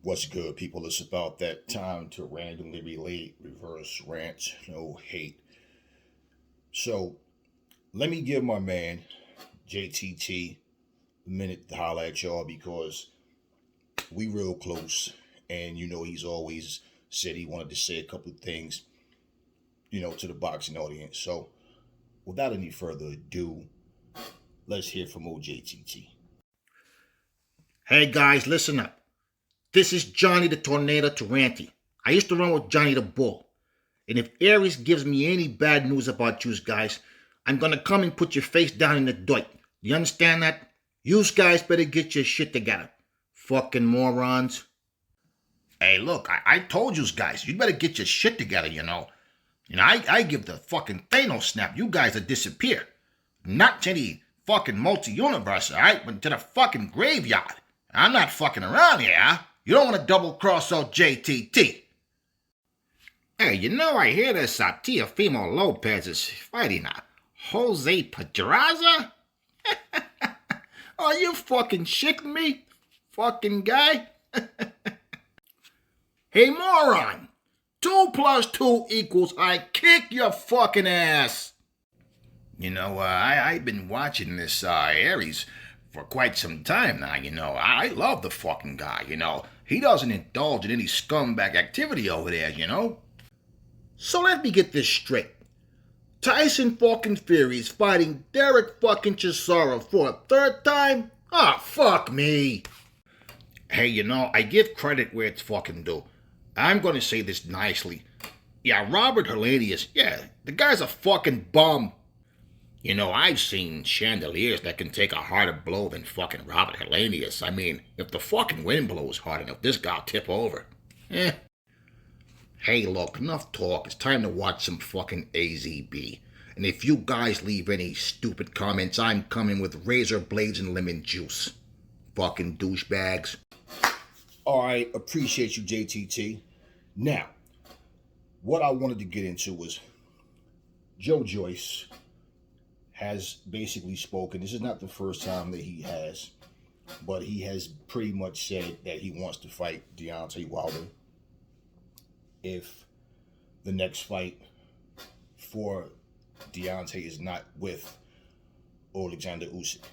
What's good, people? It's about that time to randomly relate, reverse rants, no hate. So let me give my man JTT a minute to holler at y'all because we real close, and he's always said he wanted to say a couple of things, to the boxing audience. So without any further ado, let's hear from old JTT. Hey guys, listen up. This is Johnny the Tornado Taranti. I used to run with Johnny the Bull. And if Aries gives me any bad news about you guys, I'm gonna come and put your face down in the dirt. You understand that? You guys better get your shit together. Fucking morons. Hey, look, I told you guys, you better get your shit together, I give the fucking Thanos snap, you guys will disappear. Not to the fucking multi-universe, alright? But to the fucking graveyard. I'm not fucking around here, huh? You don't want to double-cross old JTT. Hey, I hear this Teofimo Lopez is fighting Jose Pedraza? Are you fucking shitting me? Fucking guy? Hey, moron! 2 + 2 = I kick your fucking ass! I've been watching this Aries for quite some time now, I love the fucking guy, He doesn't indulge in any scumbag activity over there. So let me get this straight. Tyson fucking Fury is fighting Derek fucking Chisora for a 3rd time? Ah, fuck me. Hey, I give credit where it's fucking due. I'm gonna say this nicely. Yeah, Robert Hellenius, the guy's a fucking bum. I've seen chandeliers that can take a harder blow than fucking Robert Hellenius. I mean, if the fucking wind blows hard enough, this guy'll tip over. Hey, look, enough talk. It's time to watch some fucking AZB. And if you guys leave any stupid comments, I'm coming with razor blades and lemon juice. Fucking douchebags. All right, appreciate you, JTT. Now, what I wanted to get into was Joe Joyce has basically spoken. This is not the first time that he has, but he has pretty much said that he wants to fight Deontay Wilder if the next fight for Deontay is not with Alexander Usyk.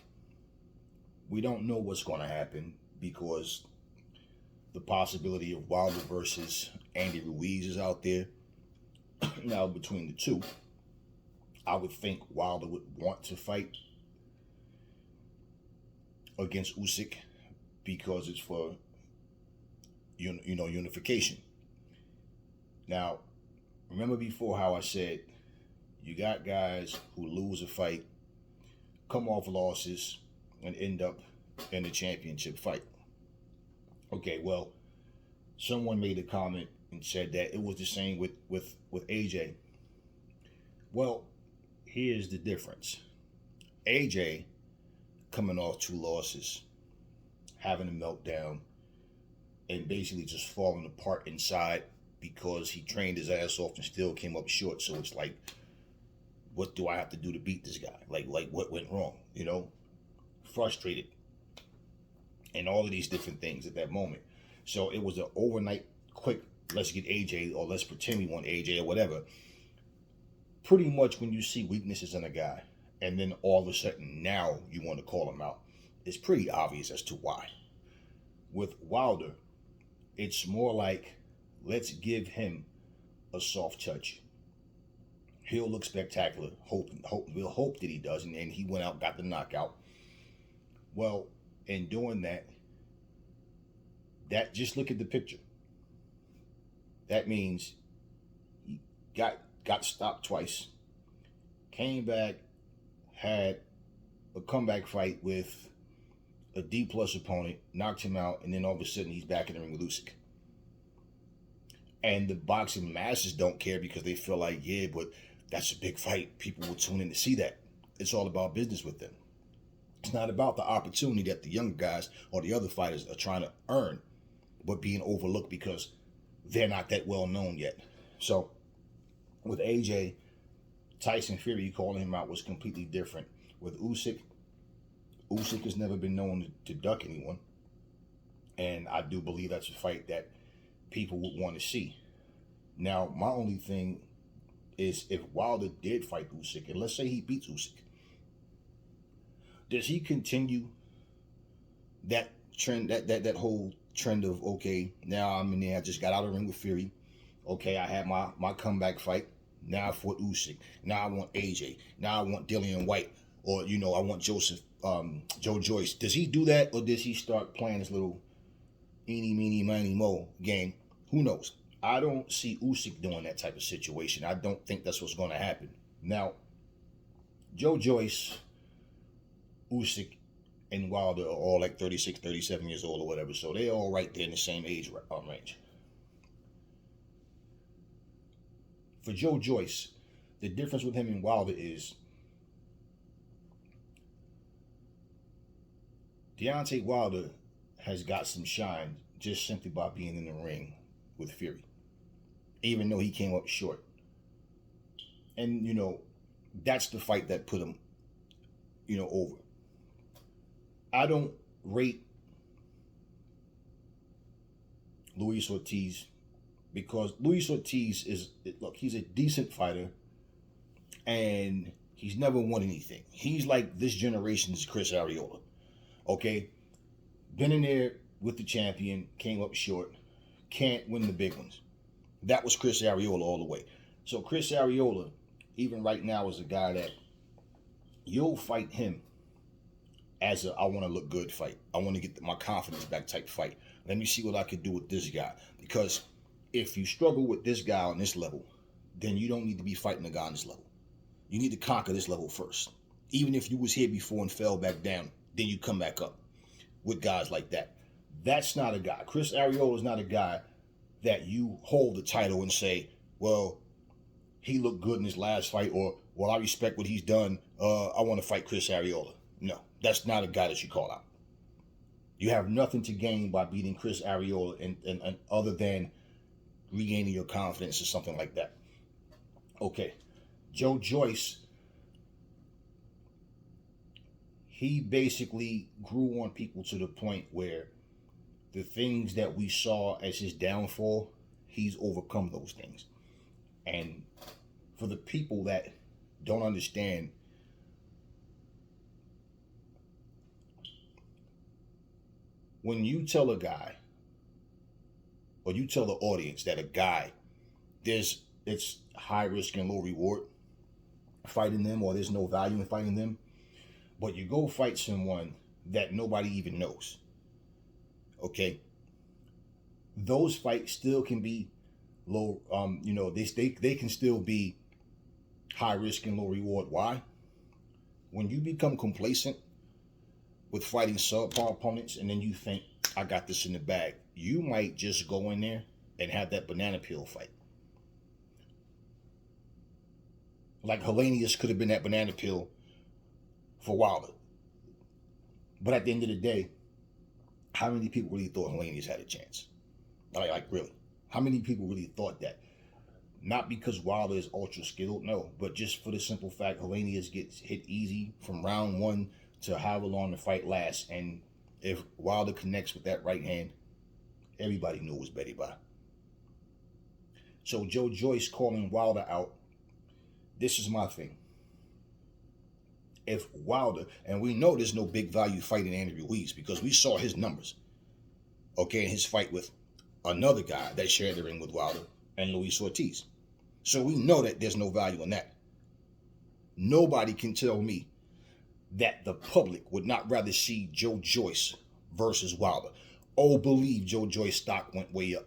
We don't know what's going to happen because the possibility of Wilder versus Andy Ruiz is out there. Now, between the two, I would think Wilder would want to fight against Usyk because it's for unification. Now, remember before how I said you got guys who lose a fight, come off losses, and end up in the championship fight. Okay, well, someone made a comment and said that it was the same with AJ. Well, here's the difference. AJ coming off 2 losses, having a meltdown, and basically just falling apart inside because he trained his ass off and still came up short. So it's like, what do I have to do to beat this guy? Like what went wrong? Frustrated, and all of these different things at that moment. So it was an overnight quick, let's get AJ, or let's pretend we want AJ or whatever. Pretty much when you see weaknesses in a guy and then all of a sudden now you want to call him out, it's pretty obvious as to why. With Wilder, it's more like, let's give him a soft touch. He'll look spectacular. We'll hope that he does. And he went out, got the knockout. Well, in doing that just look at the picture. That means he got stopped twice, came back, had a comeback fight with a D+ opponent, knocked him out, and then all of a sudden he's back in the ring with Usyk. And the boxing masses don't care because they feel like, but that's a big fight. People will tune in to see that. It's all about business with them. It's not about the opportunity that the younger guys or the other fighters are trying to earn, but being overlooked because they're not that well known yet. So with AJ, Tyson Fury calling him out was completely different. With Usyk has never been known to duck anyone. And I do believe that's a fight that people would want to see. Now, my only thing is if Wilder did fight Usyk, and let's say he beats Usyk, does he continue that trend, that whole trend of, okay, now I'm in there, I just got out of the ring with Fury. Okay, I had my comeback fight. Now I fought Usyk. Now I want AJ. Now I want Dillian White. Or, I want Joe Joyce. Does he do that, or does he start playing this little eeny, meeny, miny, mo game? Who knows? I don't see Usyk doing that type of situation. I don't think that's what's going to happen. Now, Joe Joyce, Usyk, and Wilder are all like 36, 37 years old or whatever, so they're all right there in the same age range. For Joe Joyce, the difference with him and Wilder is Deontay Wilder has got some shine just simply by being in the ring with Fury, even though he came up short. And, that's the fight that put him, over. I don't rate Luis Ortiz because Luis Ortiz he's a decent fighter and he's never won anything. He's like this generation's Chris Arreola. Okay? Been in there with the champion, came up short, can't win the big ones. That was Chris Arreola all the way. So Chris Arreola, even right now, is a guy that you'll fight him as a I want to look good fight. I want to get my confidence back type fight. Let me see what I can do with this guy. Because if you struggle with this guy on this level, then you don't need to be fighting a guy on this level. You need to conquer this level first. Even if you was here before and fell back down, then you come back up with guys like that. That's not a guy. Chris Arreola is not a guy that you hold the title and say, well, he looked good in his last fight, or, well, I respect what he's done. I want to fight Chris Arreola. No, that's not a guy that you call out. You have nothing to gain by beating Chris Arreola and other than regaining your confidence or something like that. Okay, Joe Joyce, he basically grew on people to the point where the things that we saw as his downfall, he's overcome those things. And for the people that don't understand, when you tell a guy, or you tell the audience that a guy, it's high risk and low reward fighting them, or there's no value in fighting them, but you go fight someone that nobody even knows, okay? Those fights still can be low, they can still be high risk and low reward. Why? When you become complacent with fighting subpar opponents and then you think, I got this in the bag, you might just go in there and have that banana peel fight. Like Helenius could have been that banana peel for Wilder. But at the end of the day, how many people really thought Helenius had a chance? Like really? How many people really thought that? Not because Wilder is ultra skilled, no, but just for the simple fact Helenius gets hit easy from round one to however long the fight lasts. And if Wilder connects with that right hand, everybody knew it was Betty Bye. So Joe Joyce calling Wilder out, this is my thing. If Wilder, and we know there's no big value fight in Andy Ruiz because we saw his numbers, okay, in his fight with another guy that shared the ring with Wilder and Luis Ortiz. So we know that there's no value in that. Nobody can tell me that the public would not rather see Joe Joyce versus Wilder. Oh, believe Joe Joyce stock went way up.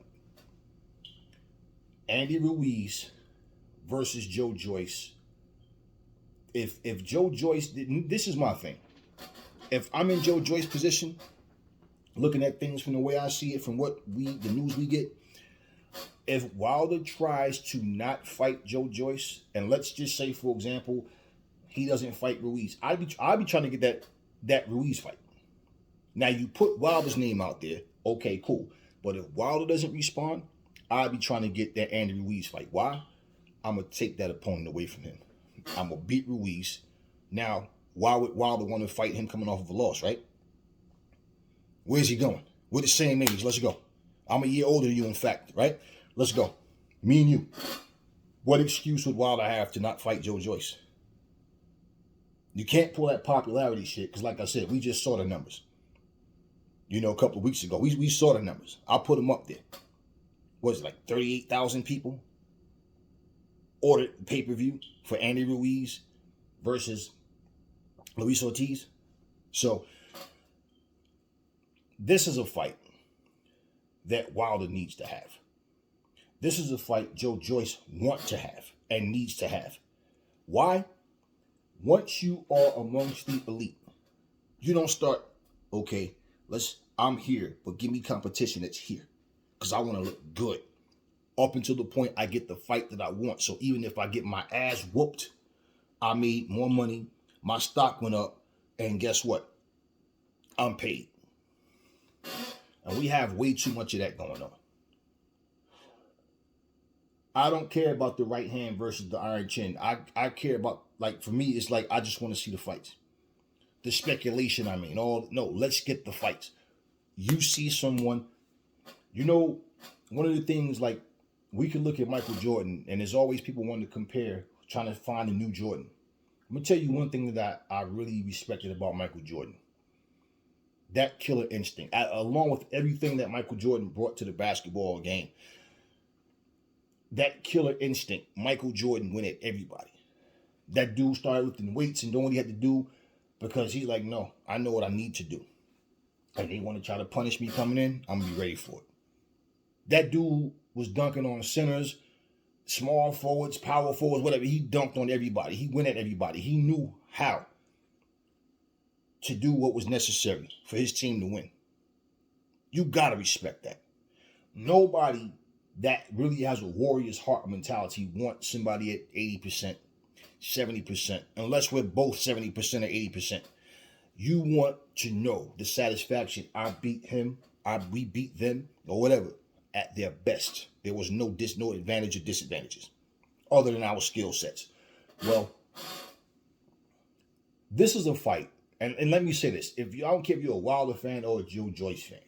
Andy Ruiz versus Joe Joyce. If Joe Joyce didn't, this is my thing. If I'm in Joe Joyce's position, looking at things from the way I see it, from the news we get, if Wilder tries to not fight Joe Joyce, and let's just say, for example, he doesn't fight Ruiz, I'd be trying to get that Ruiz fight. Now you put Wilder's name out there, okay, cool. But if Wilder doesn't respond, I'd be trying to get that Andy Ruiz fight. Why? I'm gonna take that opponent away from him. I'm gonna beat Ruiz. Now, why would Wilder want to fight him coming off of a loss, right? Where's he going? We're the same age. Let's go. I'm a year older than you, in fact, right? Let's go. Me and you. What excuse would Wilder have to not fight Joe Joyce? You can't pull that popularity shit because, like I said, we just saw the numbers. A couple of weeks ago, we saw the numbers. I'll put them up there. What is it, like 38,000 people ordered pay-per-view for Andy Ruiz versus Luis Ortiz? So, this is a fight that Wilder needs to have. This is a fight Joe Joyce wants to have and needs to have. Why? Once you are amongst the elite, you don't start, okay, I'm here, but give me competition that's here. Because I want to look good. Up until the point I get the fight that I want. So even if I get my ass whooped, I made more money, my stock went up, and guess what? I'm paid. And we have way too much of that going on. I don't care about the right hand versus the iron chin. I care about, like, for me, it's like I just want to see the fights. The speculation, no, let's get the fights. You see someone, one of the things, like, we can look at Michael Jordan, and there's always people wanting to compare, trying to find a new Jordan. I'm going to tell you one thing that I really respected about Michael Jordan. That killer instinct, along with everything that Michael Jordan brought to the basketball game. That killer instinct, Michael Jordan went at everybody. That dude started lifting weights and doing what he had to do because he's like, no, I know what I need to do. And they want to try to punish me coming in, I'm going to be ready for it. That dude was dunking on centers, small forwards, power forwards, whatever. He dunked on everybody. He went at everybody. He knew how to do what was necessary for his team to win. You got to respect that. Nobody that really has a warrior's heart mentality wants somebody at 80%, 70%, unless we're both 70% or 80%. You want to know the satisfaction. I beat him, we beat them, or whatever, at their best. There was no advantage or disadvantages other than our skill sets. Well, this is a fight, and let me say this. I don't care if you're a Wilder fan or a Joe Joyce fan,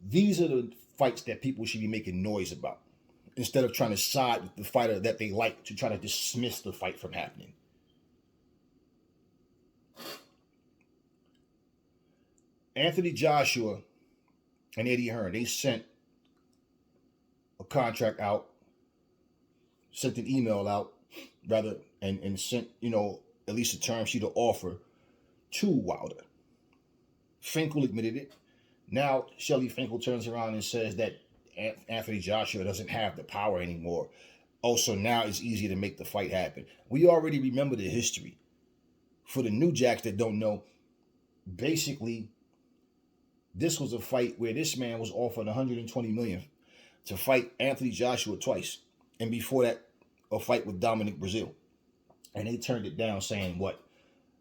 these are the fights that people should be making noise about instead of trying to side with the fighter that they like to try to dismiss the fight from happening. Anthony Joshua and Eddie Hearn, they sent a contract out, sent an email out, rather, and sent, at least a term sheet of offer to Wilder. Finkel admitted it. Now, Shelly Finkel turns around and says that Anthony Joshua doesn't have the power anymore. Also, now it's easier to make the fight happen. We already remember the history. For the new jacks that don't know, basically, this was a fight where this man was offered $120 million to fight Anthony Joshua twice. And before that, a fight with Dominic Brazil. And they turned it down saying what?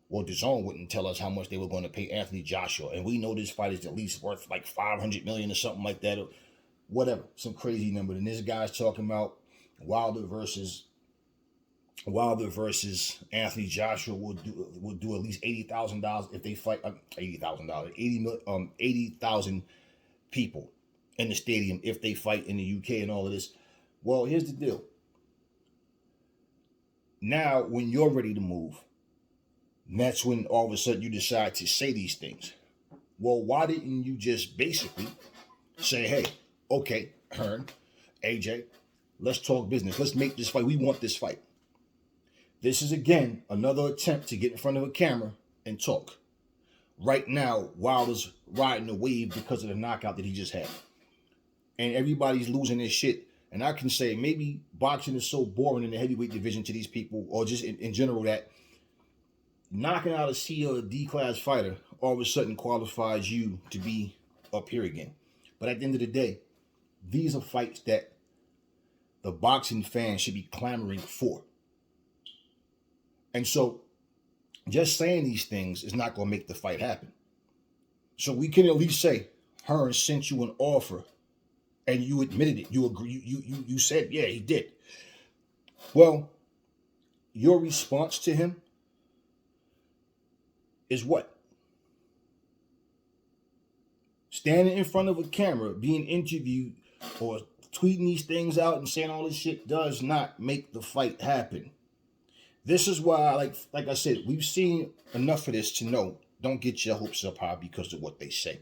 Well, DAZN wouldn't tell us how much they were going to pay Anthony Joshua. And we know this fight is at least worth like $500 million or something like that. Or whatever. Some crazy number. And this guy's talking about Wilder versus Anthony Joshua will do at least $80,000 if they fight. $80,000. 80,000 people in the stadium if they fight in the UK and all of this. Well, here's the deal. Now, when you're ready to move, that's when all of a sudden you decide to say these things. Well, why didn't you just basically say, hey, okay, Hearn, AJ, let's talk business. Let's make this fight. We want this fight. This is, again, another attempt to get in front of a camera and talk. Right now, Wilder's riding the wave because of the knockout that he just had. And everybody's losing their shit. And I can say maybe boxing is so boring in the heavyweight division to these people, or just in general, that knocking out a C or a D class fighter all of a sudden qualifies you to be up here again. But at the end of the day, these are fights that the boxing fans should be clamoring for. And so just saying these things is not going to make the fight happen. So we can at least say, Hearn sent you an offer and you admitted it. You agree. You said, yeah, he did. Well, your response to him is what? standing in front of a camera, being interviewed, or tweeting these things out and saying all this shit does not make the fight happen. This is why, like I said, we've seen enough of this to know, don't get your hopes up high because of what they say.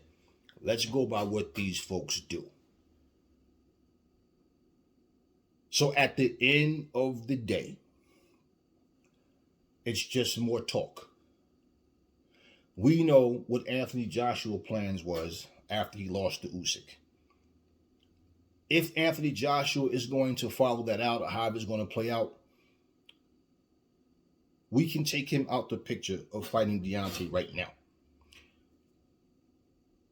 Let's go by what these folks do. So at the end of the day, it's just more talk. We know what Anthony Joshua's plans was after he lost to Usyk. If Anthony Joshua is going to follow that out or how it's going to play out, we can take him out the picture of fighting Deontay right now.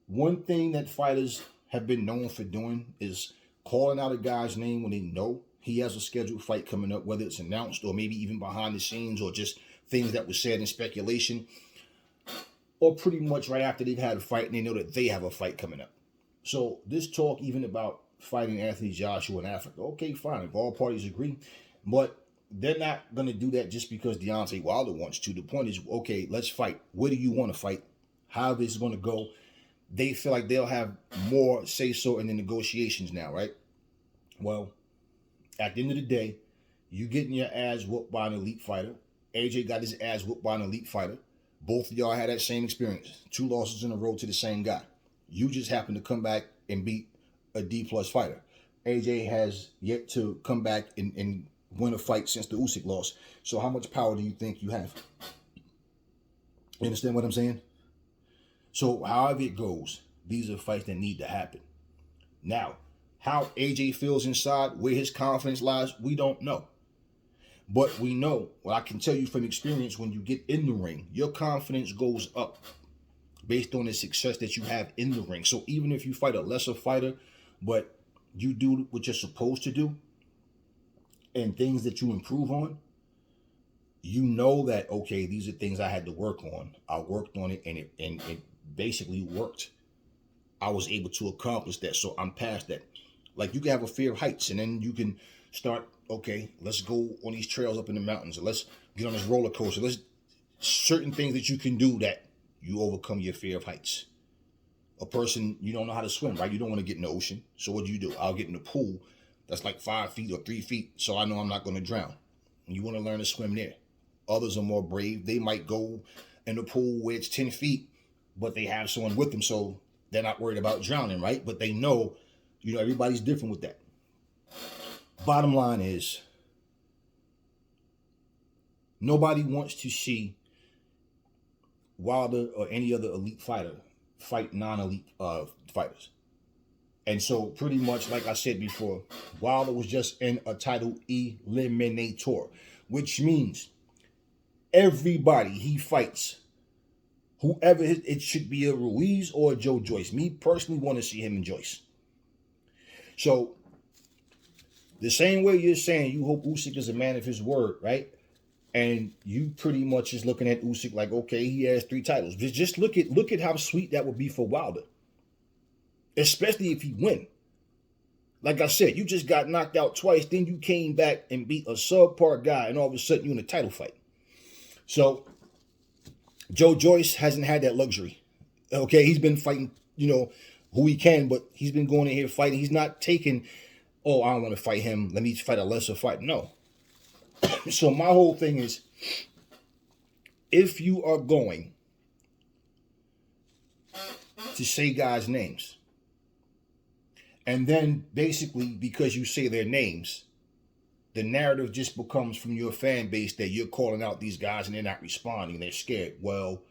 One thing that fighters have been known for doing is calling out a guy's name when they know he has a scheduled fight coming up, whether it's announced or maybe even behind the scenes or just things that were said in speculation, or pretty much right after they've had a fight and they know that they have a fight coming up. So this talk even about fighting Anthony Joshua in Africa, okay, fine, if all parties agree, but they're not going to do that just because Deontay Wilder wants to. The point is, okay, let's fight. Where do you want to fight? How this is going to go? They feel like they'll have more say-so in the negotiations now, right? Well, at the end of the day, you getting your ass whooped by an elite fighter. AJ got his ass whooped by an elite fighter. Both of y'all had that same experience. 2 losses in a row to the same guy. You just happened to come back and beat a D-plus fighter. AJ has yet to come back and win a fight since the Usyk loss. So how much power do you think you have? You understand what I'm saying? So however it goes, these are fights that need to happen. Now, how AJ feels inside, where his confidence lies, we don't know. But we know, well, I can tell you from experience, when you get in the ring, your confidence goes up based on the success that you have in the ring. So even if you fight a lesser fighter, but you do what you're supposed to do and things that you improve on, you know that, okay, these are things I had to work on. I worked on it and it basically worked. I was able to accomplish that. So I'm past that. Like, you can have a fear of heights and then you can start, okay, let's go on these trails up in the mountains, or let's get on this roller coaster. Let's certain things that you can do that you overcome your fear of heights. A person, you don't know how to swim, right? You don't want to get in the ocean. So what do? I'll get in the pool that's like 5 feet or 3 feet, so I know I'm not going to drown. And you want to learn to swim there. Others are more brave. They might go in the pool where it's 10 feet, but they have someone with them, so they're not worried about drowning, right? But they know, everybody's different with that. Bottom line is, nobody wants to see Wilder or any other elite fighter fight non-elite fighters. And so pretty much, like I said before, Wilder was just in a title eliminator, which means everybody he fights, whoever it should be a Ruiz or a Joe Joyce. Me personally want to see him and Joyce. So the same way you're saying you hope Usyk is a man of his word, right? And you pretty much is looking at Usyk like, okay, he has 3 titles. Just look at how sweet that would be for Wilder. Especially if he win. Like I said, you just got knocked out twice, then you came back and beat a subpar guy, and all of a sudden you're in a title fight. So Joe Joyce hasn't had that luxury. Okay, he's been fighting, who he can, but he's been going in here fighting. He's not taking, oh, I don't want to fight him, let me fight a lesser fight. No. So my whole thing is, if you are going to say guys' names, and then basically because you say their names, the narrative just becomes from your fan base that you're calling out these guys and they're not responding, they're scared. Well,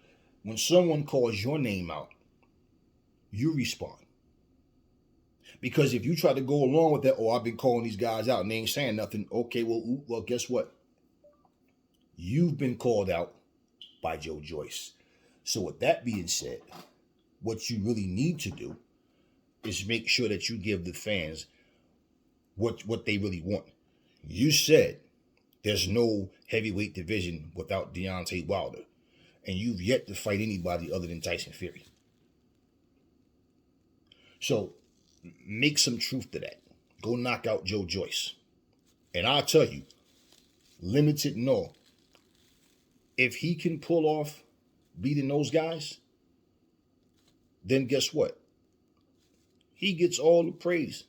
when someone calls your name out, you respond. Because if you try to go along with that, oh, I've been calling these guys out and they ain't saying nothing. Okay, well, guess what? You've been called out by Joe Joyce. So with that being said, what you really need to do is make sure that you give the fans what they really want. You said there's no heavyweight division without Deontay Wilder, and you've yet to fight anybody other than Tyson Fury. So make some truth to that. Go knock out Joe Joyce. And I'll tell you, limited no. If he can pull off beating those guys, then guess what? he gets all the praise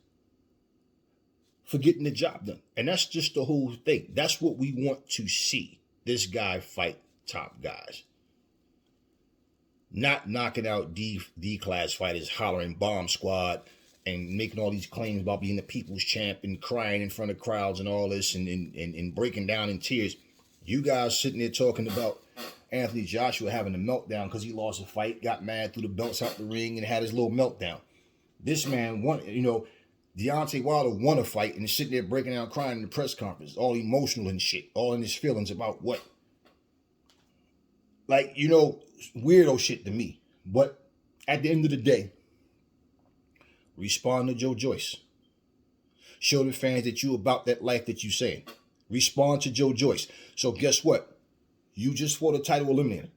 for getting the job done. And that's just the whole thing. That's what we want to see. This guy fight top guys. Not knocking out D-class fighters, hollering bomb squad, and making all these claims about being the people's champ and crying in front of crowds and all this and breaking down in tears. You guys sitting there talking about Anthony Joshua having a meltdown because he lost a fight, got mad, threw the belts out the ring, and had his little meltdown. This man won, Deontay Wilder won a fight and is sitting there breaking down crying in the press conference, all emotional and shit, all in his feelings about what? Like, weirdo shit to me. But at the end of the day, respond to Joe Joyce. Show the fans that you about that life that you saying. Respond to Joe Joyce. So guess what? You just fought a title eliminator.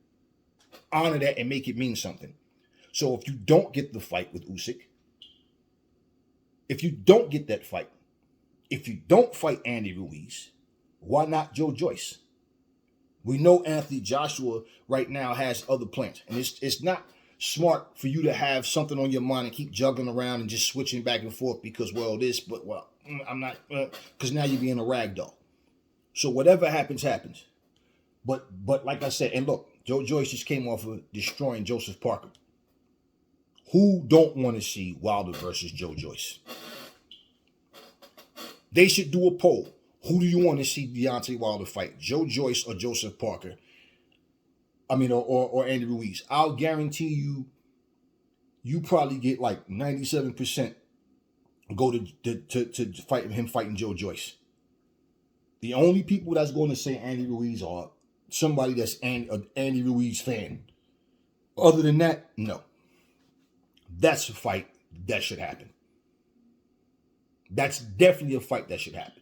Honor that and make it mean something. So if you don't get the fight with Usyk, if you don't get that fight, if you don't fight Andy Ruiz, why not Joe Joyce? We know Anthony Joshua right now has other plans. And it's not smart for you to have something on your mind and keep juggling around and just switching back and forth because, I'm not, because now you're being a rag doll. So whatever happens, happens. But like I said, and look, Joe Joyce just came off of destroying Joseph Parker. Who don't want to see Wilder versus Joe Joyce? They should do a poll. Who do you want to see Deontay Wilder fight? Joe Joyce or Joseph Parker? Or Andy Ruiz. I'll guarantee you probably get like 97% go to fight him fighting Joe Joyce. The only people that's going to say Andy Ruiz are somebody that's an Andy Ruiz fan. Other than that, no. That's a fight that should happen. That's definitely a fight that should happen.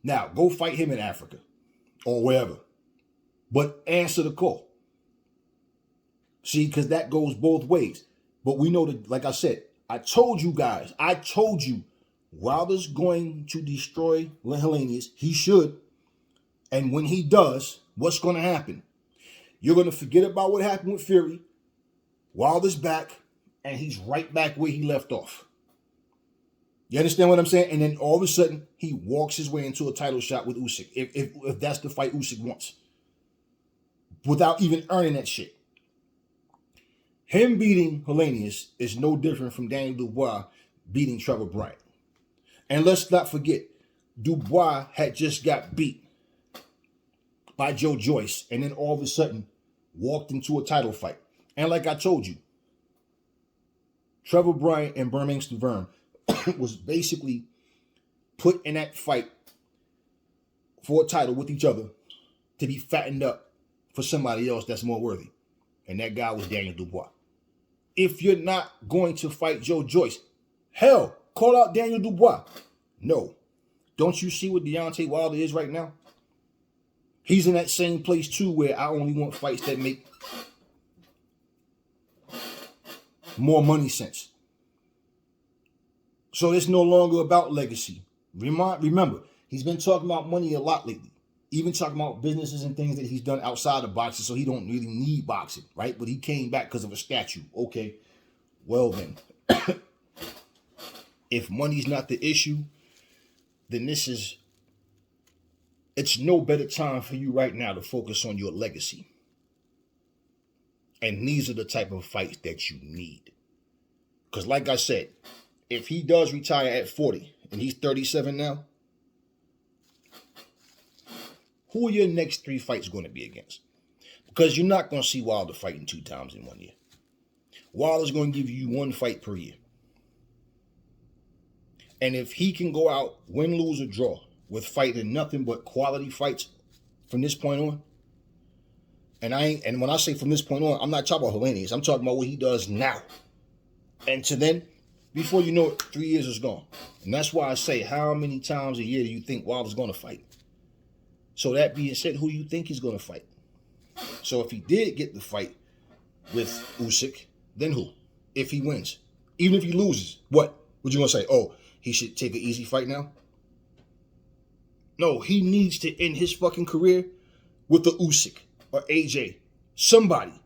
Now, go fight him in Africa or wherever. But answer the call. See, because that goes both ways. But we know that, like I said, I told you, Wilder's going to destroy Helenius. He should. And when he does, what's going to happen? You're going to forget about what happened with Fury. Wilder's back, and he's right back where he left off. You understand what I'm saying? And then all of a sudden, he walks his way into a title shot with Usyk, if that's the fight Usyk wants, without even earning that shit. Him beating Helenius is no different from Daniel Dubois beating Trevor Bryant. And let's not forget, Dubois had just got beat by Joe Joyce, and then all of a sudden walked into a title fight. And like I told you, Trevor Bryant and Birmingham Vern was basically put in that fight for a title with each other to be fattened up for somebody else that's more worthy. And that guy was Daniel Dubois. If you're not going to fight Joe Joyce, hell, call out Daniel Dubois. No. Don't you see what Deontay Wilder is right now? He's in that same place too where I only want fights that make more money sense. So it's no longer about legacy. Remember, he's been talking about money a lot lately. Even talking about businesses and things that he's done outside of boxing, so he don't really need boxing, right? But he came back because of a statue. Okay, well then. If money's not the issue, then it's no better time for you right now to focus on your legacy. And these are the type of fights that you need. Because like I said, if he does retire at 40 and he's 37 now, who are your next 3 fights going to be against? Because you're not going to see Wilder fighting 2 times in 1 year. Wilder's going to give you 1 fight per year. And if he can go out, win, lose, or draw with fighting nothing but quality fights from this point on, and when I say from this point on, I'm not talking about Helenius. I'm talking about what he does now. And to then, before you know it, 3 years is gone. And that's why I say, how many times a year do you think Wilder's going to fight? So that being said, who do you think he's going to fight? So if he did get the fight with Usyk, then who? If he wins. Even if he loses, what? What you going to say? Oh, he should take an easy fight now? No, he needs to end his fucking career with the Usyk or AJ. Somebody.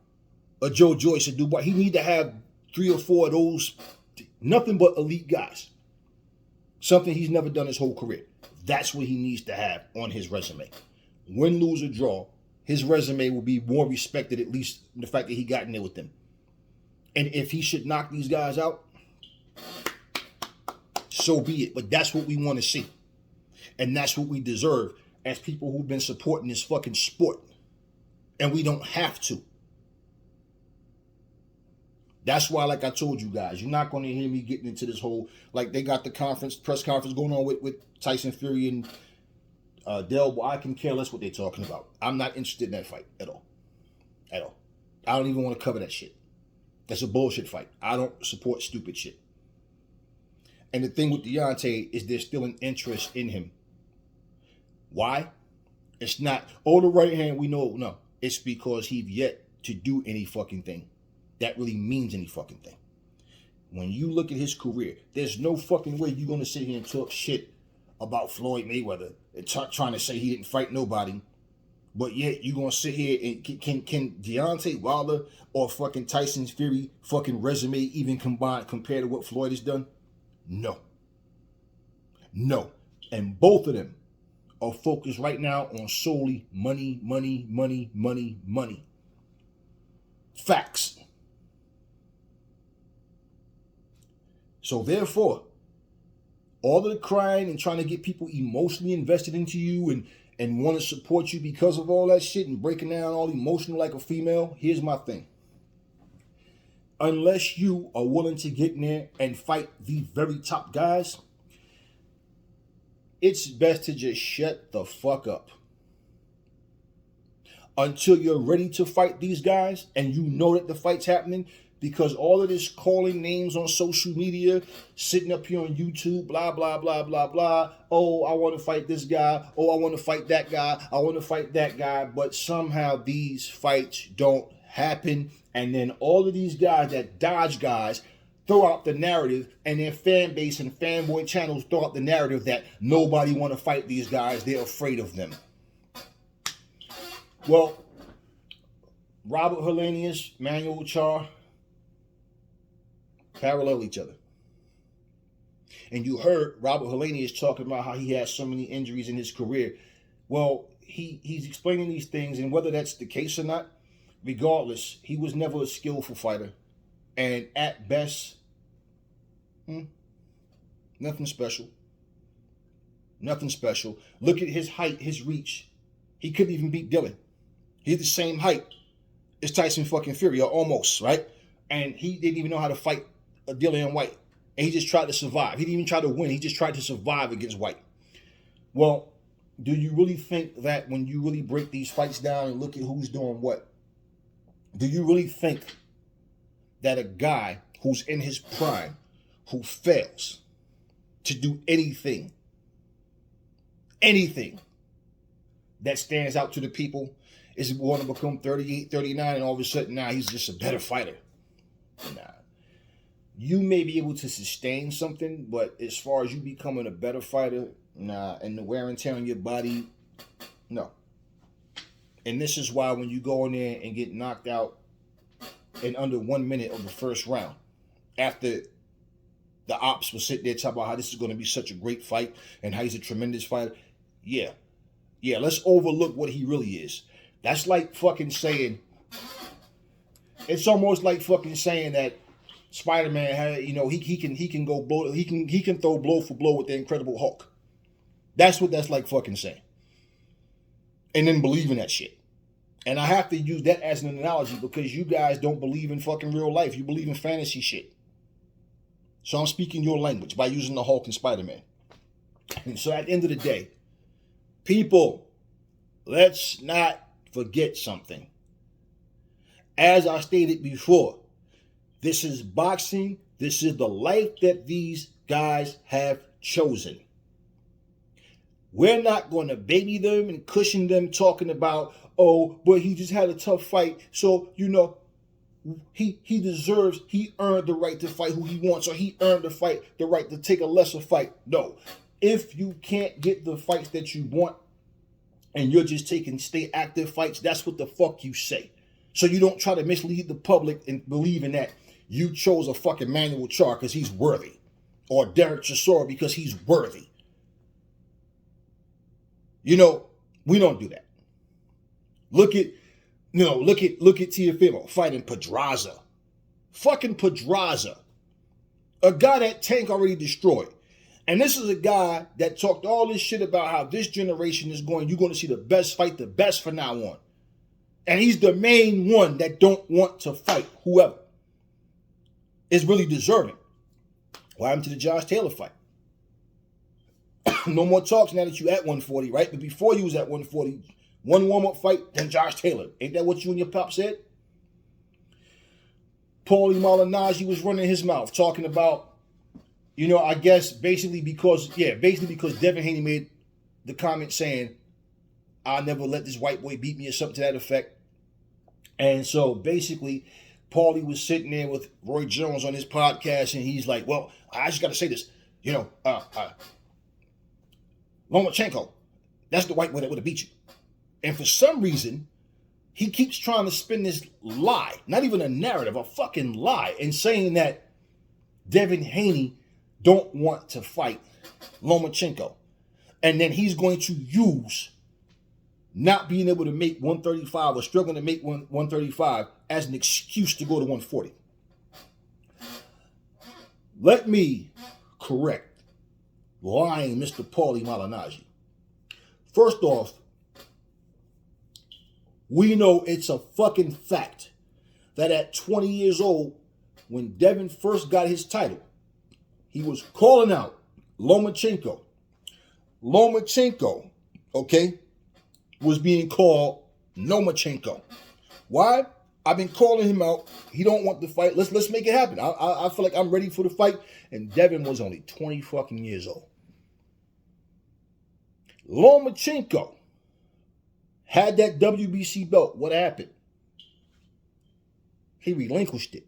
Or Joe Joyce or Dubois. He need to have 3 or 4 of those Nothing but elite guys. Something he's never done his whole career. That's what he needs to have on his resume. Win, lose, or draw, his resume will be more respected, at least in the fact that he got in there with them. And if he should knock these guys out, so be it. But that's what we want to see. And that's what we deserve as people who've been supporting this fucking sport. And we don't have to. That's why, like I told you guys, you're not going to hear me getting into this whole, like they got the press conference going on with Tyson Fury and Well, I can care less what they're talking about. I'm not interested in that fight at all. At all. I don't even want to cover that shit. That's a bullshit fight. I don't support stupid shit. And the thing with Deontay is there's still an interest in him. Why? It's not, oh, the right hand, we know. No. It's because he's yet to do any fucking thing that really means any fucking thing. When you look at his career, there's no fucking way you're going to sit here and talk shit about Floyd Mayweather and trying to say he didn't fight nobody. But yet you're going to sit here and can Deontay Wilder or fucking Tyson Fury fucking resume even compared to what Floyd has done? No. No. And both of them are focused right now on solely money, money, money, money, money. Facts. So therefore, all of the crying and trying to get people emotionally invested into you and want to support you because of all that shit and breaking down all emotional like a female, here's my thing. Unless you are willing to get in there and fight the very top guys, it's best to just shut the fuck up. Until you're ready to fight these guys and you know that the fight's happening, because all of this calling names on social media, sitting up here on YouTube, blah, blah, blah, blah, blah. Oh, I want to fight this guy. Oh, I want to fight that guy. I want to fight that guy. But somehow these fights don't happen. And then all of these guys that dodge guys throw out the narrative, and their fan base and fanboy channels throw out the narrative that nobody want to fight these guys. They're afraid of them. Well, Robert Helenius, Manuel Char, parallel each other. And you heard Robert Helenius talking about how he has so many injuries in his career. Well, he's explaining these things, and whether that's the case or not, regardless, he was never a skillful fighter. And at best, nothing special. Nothing special. Look at his height, his reach. He couldn't even beat Dylan. He's the same height as Tyson fucking Fury, or almost, right? And he didn't even know how to fight Dillian White. And he just tried to survive. He didn't even try to win. He just tried to survive against White. Well, do you really think that when you really break these fights down and look at who's doing what, do you really think that a guy who's in his prime, who fails to do anything that stands out to the people, is going to become 38, 39, and all of a sudden now he's just a better fighter? Nah. You may be able to sustain something, but as far as you becoming a better fighter, nah. And the wear and tear on your body, no. And this is why when you go in there and get knocked out in under 1 minute of the first round, after the ops will sit there talking about how this is going to be such a great fight and how he's a tremendous fighter, yeah, let's overlook what he really is. That's like fucking saying, it's almost like fucking saying that Spider-Man had, he can go blow, he can throw blow for blow with the Incredible Hulk. That's what that's like fucking saying. And then believe in that shit. And I have to use that as an analogy because you guys don't believe in fucking real life. You believe in fantasy shit. So I'm speaking your language by using the Hulk and Spider-Man. And so at the end of the day, people, let's not forget something. As I stated before, this is boxing. This is the life that these guys have chosen. We're not going to baby them and cushion them talking about, oh, but he just had a tough fight. So, he deserves, he earned the right to fight who he wants, or he earned the right to take a lesser fight. No. If you can't get the fights that you want and you're just taking stay active fights, that's what the fuck you say. So you don't try to mislead the public and believe in that you chose a fucking Manuel Char because he's worthy, or Derek Chisora because he's worthy. You know, we don't do that. Look at Tiafimo fighting Pedraza. Fucking Pedraza. A guy that Tank already destroyed. And this is a guy that talked all this shit about how this generation is going, you're going to see the best fight the best from now on. And he's the main one that don't want to fight whoever is really deserving. What happened to the Josh Taylor fight? No more talks now that you at 140, right? But before you was at 140, one warm-up fight, then Josh Taylor. Ain't that what you and your pop said? Paulie Malignaggi was running his mouth, talking about, I guess basically because Devin Haney made the comment saying, I'll never let this white boy beat me or something to that effect. And so basically, Paulie was sitting there with Roy Jones on his podcast, and he's like, well, I just got to say this, Lomachenko, that's the white boy that would have beat you. And for some reason, he keeps trying to spin this lie, not even a narrative, a fucking lie, and saying that Devin Haney don't want to fight Lomachenko. And then he's going to use not being able to make 135 or struggling to make 135 as an excuse to go to 140. Let me correct lying Mr. Paulie Malignaggi. First off, we know it's a fucking fact that at 20 years old, when Devin first got his title, he was calling out Lomachenko. Lomachenko, okay, was being called Lomachenko. Why? I've been calling him out. He don't want the fight. Let's make it happen. I feel like I'm ready for the fight. And Devin was only 20 fucking years old. Lomachenko had that WBC belt. What happened? He relinquished it.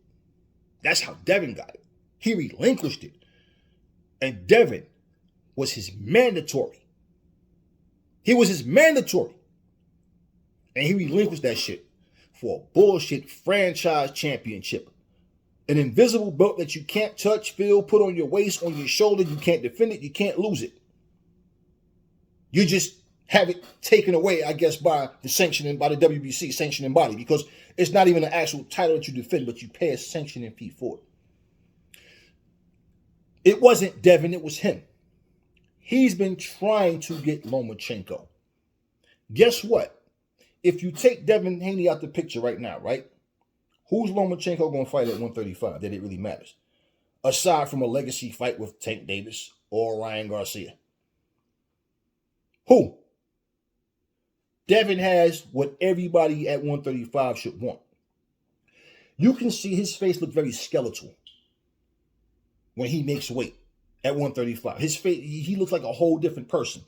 That's how Devin got it. He relinquished it. And Devin was his mandatory. He was his mandatory. And he relinquished that shit for a bullshit franchise championship. An invisible belt that you can't touch, feel, put on your waist, on your shoulder. You can't defend it. You can't lose it. You just have it taken away, I guess, by the WBC sanctioning body, because it's not even an actual title that you defend, but you pay a sanctioning fee for it. It wasn't Devin, it was him. He's been trying to get Lomachenko. Guess what? If you take Devin Haney out the picture right now, right? Who's Lomachenko going to fight at 135 that it really matters? Aside from a legacy fight with Tank Davis or Ryan Garcia. Who? Devin has what everybody at 135 should want. You can see his face look very skeletal when he makes weight at 135. His face, he looks like a whole different person.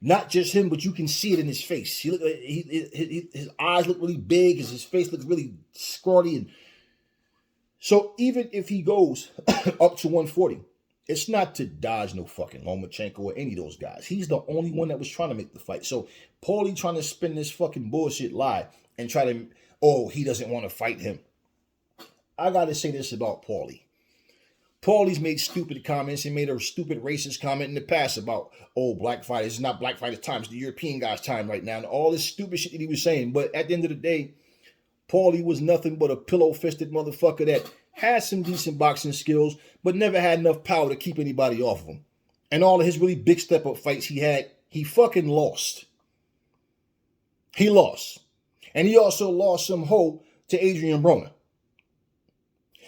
Not just him, but you can see it in his face. His eyes look really big, his face looks really scrawny. And so even if he goes up to 140, it's not to dodge no fucking Lomachenko or any of those guys. He's the only one that was trying to make the fight. So Paulie trying to spin this fucking bullshit lie and try to, he doesn't want to fight him. I got to say this about Paulie. Paulie's made stupid comments. He made a stupid racist comment in the past about, black fighters. It's not black fighters' time. It's the European guys' time right now. And all this stupid shit that he was saying. But at the end of the day, Paulie was nothing but a pillow-fisted motherfucker that had some decent boxing skills, but never had enough power to keep anybody off of him. And all of his really big step-up fights he had, he fucking lost. He lost. And he also lost some hope to Adrian Broner.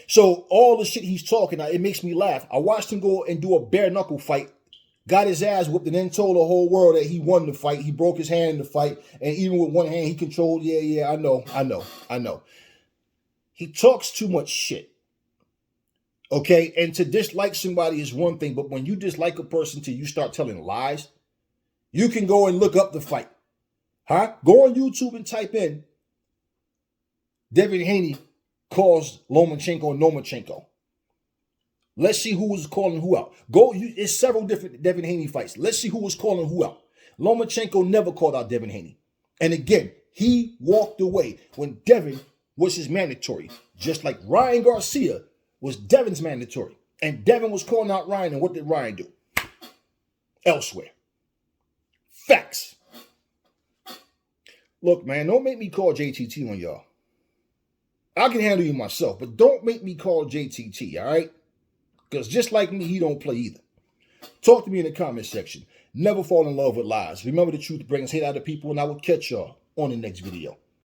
So all the shit he's talking, it makes me laugh. I watched him go and do a bare knuckle fight, got his ass whooped, and then told the whole world that he won the fight. He broke his hand in the fight, and even with one hand, he controlled. Yeah, I know. He talks too much shit. Okay, and to dislike somebody is one thing, but when you dislike a person till you start telling lies, you can go and look up the fight. Go on YouTube and type in Devin Haney calls Lomachenko. Let's see who was calling who out. It's several different Devin Haney fights. Let's see who was calling who out. Lomachenko never called out Devin Haney. And again, he walked away when Devin was his mandatory. Just like Ryan Garcia was Devin's mandatory. And Devin was calling out Ryan, and what did Ryan do? Elsewhere. Facts. Look, man, don't make me call JTT on y'all. I can handle you myself, but don't make me call JTT, all right? Because just like me, he don't play either. Talk to me in the comment section. Never fall in love with lies. Remember, the truth brings hate out of people, and I will catch y'all on the next video.